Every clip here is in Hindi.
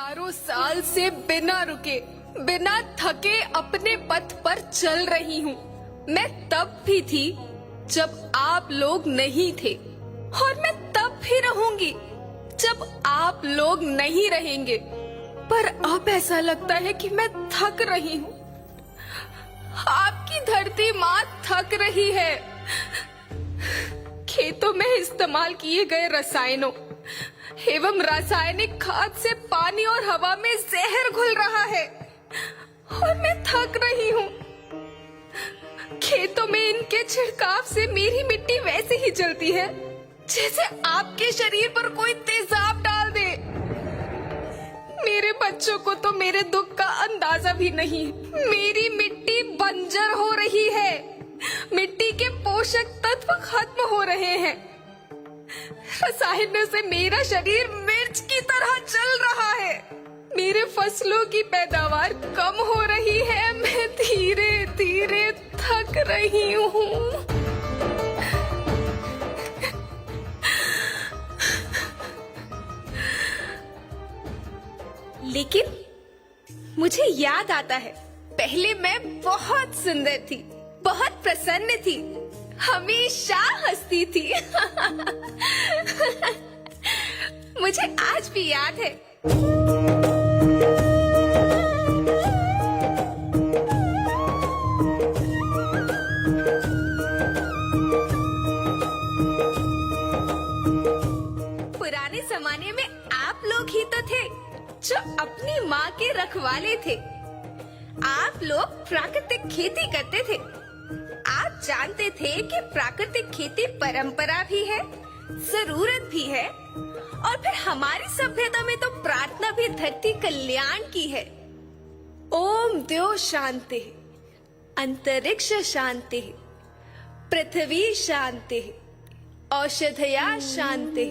हजारों साल से बिना रुके, बिना थके अपने पथ पर चल रही हूँ। मैं तब भी थी जब आप लोग नहीं थे, और मैं तब भी रहूंगी जब आप लोग नहीं रहेंगे। पर अब ऐसा लगता है कि मैं थक रही हूँ। आपकी धरती माँ थक रही है। खेतों में इस्तेमाल किए गए रसायनों एवं रासायनिक खाद से पानी और हवा में जहर घुल रहा है, और मैं थक रही हूँ। खेतों में इनके छिड़काव से मेरी मिट्टी वैसे ही जलती है जैसे आपके शरीर पर कोई तेजाब डाल दे। मेरे बच्चों को तो मेरे दुख का अंदाजा भी नहीं। मेरी मिट्टी बंजर हो रही है, मिट्टी के पोषक तत्व खत्म हो रहे हैं। रसायनों से मेरा शरीर मिर्च की तरह जल रहा है। मेरे फसलों की पैदावार कम हो रही है। मैं धीरे धीरे थक रही हूँ। लेकिन मुझे याद आता है, पहले मैं बहुत सुंदर थी, बहुत प्रसन्न थी, हमेशा हंसती थी। मुझे आज भी याद है। पुराने जमाने में आप लोग ही तो थे जो अपनी माँ के रखवाले थे। आप लोग प्राकृतिक खेती करते थे। आप जानते थे कि प्राकृतिक खेती परंपरा भी है, जरूरत भी है, और फिर हमारी सभ्यता में तो प्रार्थना भी धरती कल्याण की है। ओम द्यो शांति, अंतरिक्ष शांति, पृथ्वी शांति, औषधया शांति,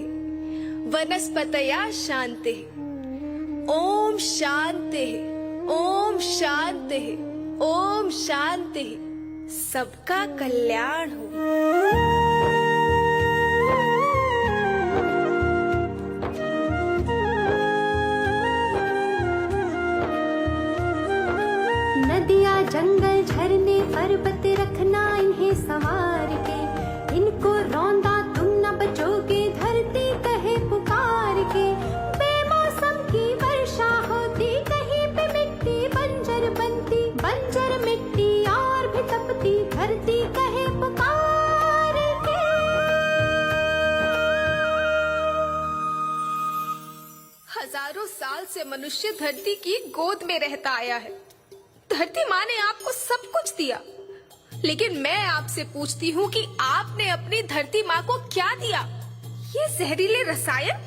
वनस्पतया शांति। ओम शांति, ओम शांति, ओम शांति। सबका कल्याण हो। नदियाँ, जंगल, झरने, पर्वत रखना इन्हें संवार के। इनको रौंदा तुम न बचोगे, धरती कहे पुकार के। बेमौसम की वर्षा होती, कहीं पे मिट्टी बंजर बनती। बंजर मिट्टी और भी तपती, धरती कहे पुकार के। हजारों साल से मनुष्य धरती की गोद में रहता आया है। धरती माँ ने आपको सब कुछ दिया, लेकिन मैं आपसे पूछती हूँ कि आपने अपनी धरती माँ को क्या दिया? ये जहरीले रसायन,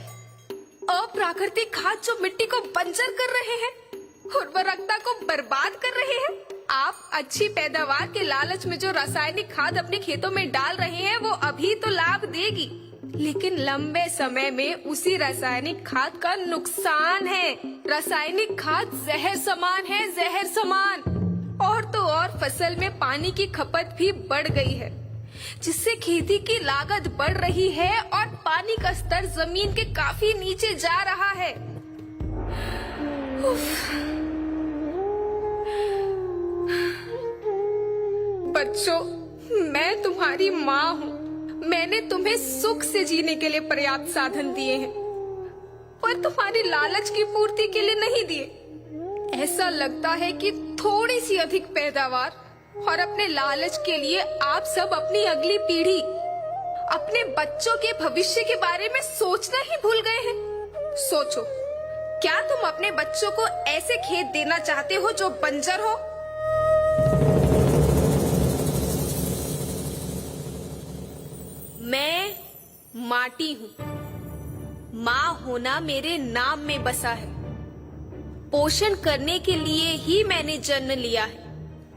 अप्राकृतिक खाद जो मिट्टी को बंजर कर रहे हैं, उर्वरकता को बर्बाद कर रहे हैं। आप अच्छी पैदावार के लालच में जो रासायनिक खाद अपने खेतों में डाल रहे हैं, वो अभी तो लाभ देगी, लेकिन लंबे समय में उसी रासायनिक खाद का नुकसान है। रासायनिक खाद जहर समान है, जहर समान। और तो और फसल में पानी की खपत भी बढ़ गई है, जिससे खेती की लागत बढ़ रही है और पानी का स्तर जमीन के काफी नीचे जा रहा है। बच्चों, मैं तुम्हारी माँ हूँ। मैंने तुम्हें सुख से जीने के लिए पर्याप्त साधन दिए हैं, पर तुम्हारी लालच की पूर्ति के लिए नहीं दिए। ऐसा लगता है कि थोड़ी सी अधिक पैदावार और अपने लालच के लिए आप सब अपनी अगली पीढ़ी, अपने बच्चों के भविष्य के बारे में सोचना ही भूल गए हैं। सोचो, क्या तुम अपने बच्चों को ऐसे खेत देना चाहते हो जो बंजर हो? मैं माटी हूँ। माँ होना मेरे नाम में बसा है। पोषण करने के लिए ही मैंने जन्म लिया है।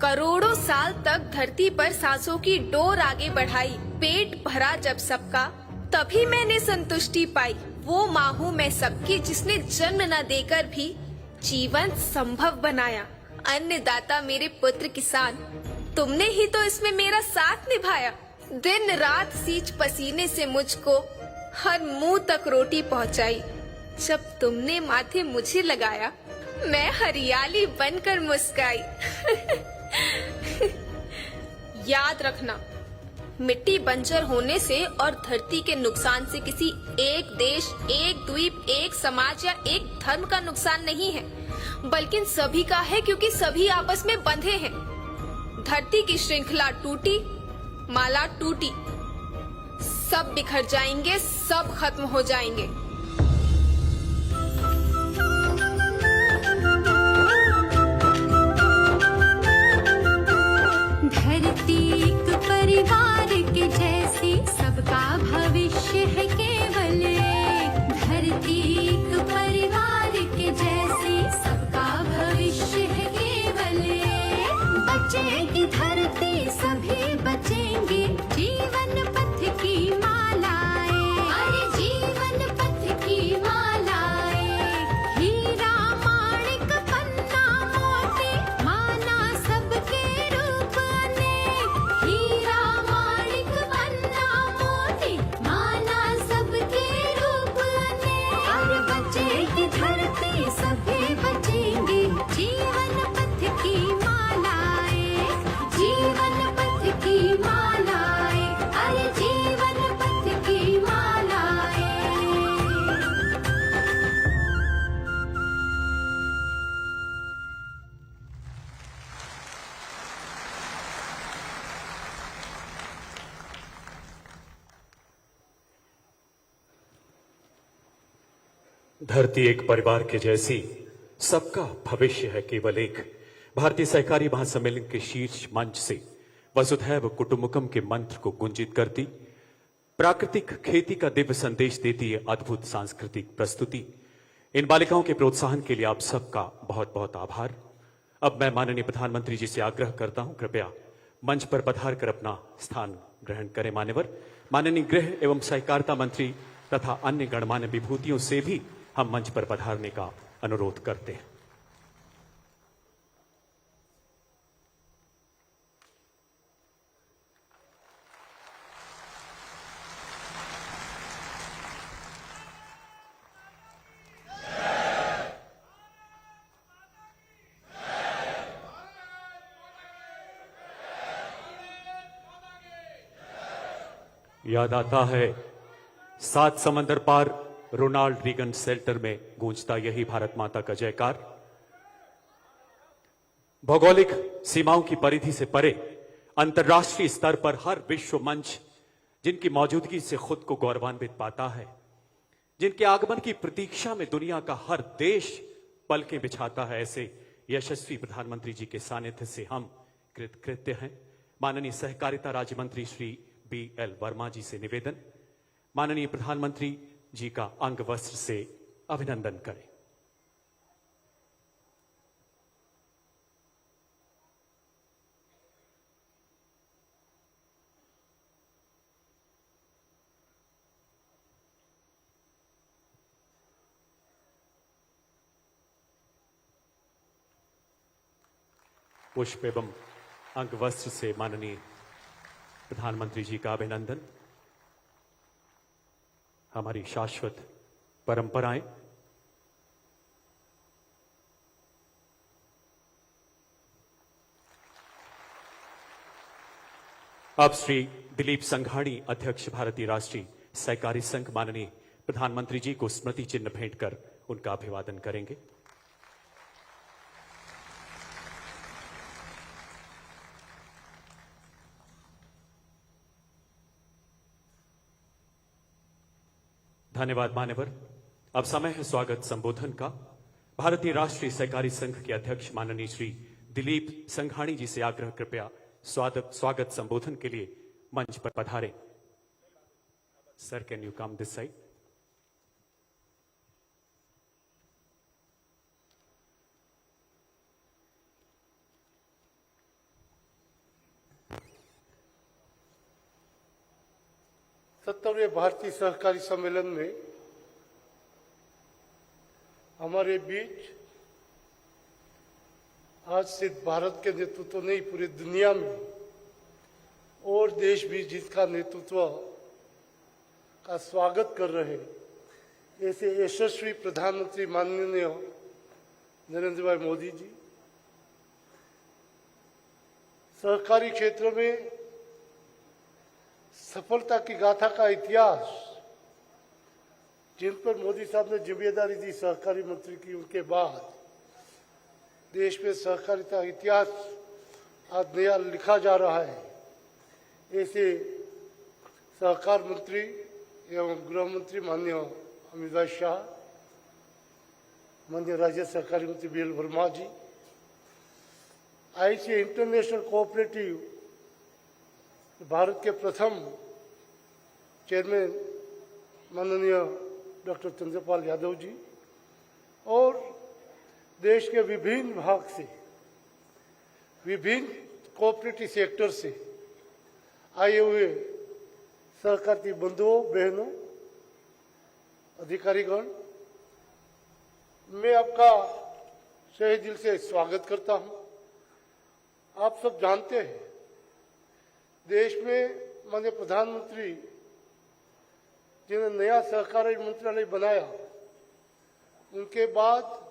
करोड़ों साल तक धरती पर सांसों की डोर आगे बढ़ाई। पेट भरा जब सबका, तभी मैंने संतुष्टि पाई। वो माँ हूँ मैं सबकी, जिसने जन्म न देकर भी जीवन संभव बनाया। अन्नदाता मेरे पुत्र किसान, तुमने ही तो इसमें मेरा साथ निभाया। दिन रात सींच पसीने से मुझको हर मुंह तक रोटी पहुंचाई। जब तुमने माथे मुझे लगाया, मैं हरियाली बनकर मुस्काई। याद रखना, मिट्टी बंजर होने से और धरती के नुकसान से किसी एक देश, एक द्वीप, एक समाज या एक धर्म का नुकसान नहीं है, बल्कि सभी का है, क्योंकि सभी आपस में बंधे हैं। धरती की श्रृंखला टूटी, माला टूटी, सब बिखर जाएंगे, सब खत्म हो जाएंगे। धरती एक परिवार के जैसी, सबका भविष्य है केवल एक। धरती एक परिवार के जैसी, सबका भविष्य है केवल एक। बचेगी धरती, सभी बचेंगे, जीवन पथ की मालाएं, अरे जीवन पथ की मालाएं। हीरा माणिक पन्ना मोती, माना सबके रूप अनेक। हीरा माणिक पन्ना मोती, माना सबके रूप अनेक। और बचेगी धरती, सभी बचेंगे, जीवन पथ की मालाएं, जीवन पथ की मालाएं, अरे जीवन पथ की मालाएं। धरती एक परिवार के जैसी, सबका भविष्य है केवल एक। भारतीय सहकारी महासम्मेलन के शीर्ष मंच से वसुधैव कुटुंबकम के मंत्र को गुंजित करती, प्राकृतिक खेती का दिव्य संदेश देती है अद्भुत सांस्कृतिक प्रस्तुति। इन बालिकाओं के प्रोत्साहन के लिए आप सबका बहुत बहुत आभार। अब मैं माननीय प्रधानमंत्री जी से आग्रह करता हूं, कृपया मंच पर पधार कर अपना स्थान ग्रहण करें। मान्यवर, माननीय गृह एवं सहकारिता मंत्री तथा अन्य गणमान्य विभूतियों से भी हम मंच पर पधारने का अनुरोध करते हैं। याद आता है, 7 समंदर पार रोनाल्ड रीगन सेल्टर में गूंजता यही भारत माता का जयकार। भौगोलिक सीमाओं की परिधि से परे अंतर्राष्ट्रीय स्तर पर हर विश्व मंच जिनकी मौजूदगी से खुद को गौरवान्वित पाता है, जिनके आगमन की प्रतीक्षा में दुनिया का हर देश पलकें बिछाता है, ऐसे यशस्वी प्रधानमंत्री जी के सानिध्य से हम कृतकृत्य हैं। माननीय सहकारिता राज्य मंत्री श्री BL वर्मा जी से निवेदन, माननीय प्रधानमंत्री जी का अंग वस्त्र से अभिनंदन करें। पुष्प एवं अंग वस्त्र से माननीय प्रधानमंत्री जी का अभिनंदन। हमारी शाश्वत परंपराएं, अब श्री दिलीप संघाणी, अध्यक्ष भारतीय राष्ट्रीय सहकारी संघ, माननीय प्रधानमंत्री जी को स्मृति चिन्ह भेंट कर उनका अभिवादन करेंगे। धन्यवाद मान्यवर। अब समय है स्वागत संबोधन का। भारतीय राष्ट्रीय सहकारी संघ के अध्यक्ष माननीय श्री दिलीप संघाणी जी से आग्रह, कृपया स्वागत संबोधन के लिए मंच पर पधारें। Sir, can you come this side? सत्तरवें भारतीय सहकारी सम्मेलन में हमारे बीच आज सिर्फ भारत के नेतृत्व नहीं, पूरी दुनिया में और देश भी जिसका नेतृत्व का स्वागत कर रहे हैं, ऐसे यशस्वी प्रधानमंत्री माननीय नरेंद्र भाई मोदी जी सहकारी क्षेत्र में सफलता की गाथा का इतिहास जिन पर मोदी साहब ने जिम्मेदारी दी सहकारी मंत्री की, उनके बाद देश में सहकारिता इतिहास आज नया लिखा जा रहा है। ऐसे सहकार मंत्री एवं गृह मंत्री माननीय अमित भाई शाह, माननीय राज्य सहकारी मंत्री बीएल वर्मा जी, आईसीए इंटरनेशनल कोऑपरेटिव भारत के प्रथम चेयरमैन माननीय डॉक्टर चंद्रपाल यादव जी और देश के विभिन्न भाग से, विभिन्न कोऑपरेटिव सेक्टर से आए हुए सहकारी बंधुओं बहनों अधिकारीगण, मैं आपका सही दिल से स्वागत करता हूं। आप सब जानते हैं देश में माननीय प्रधानमंत्री जिन्होंने नया सहकारी मंत्रालय बनाया, उनके बाद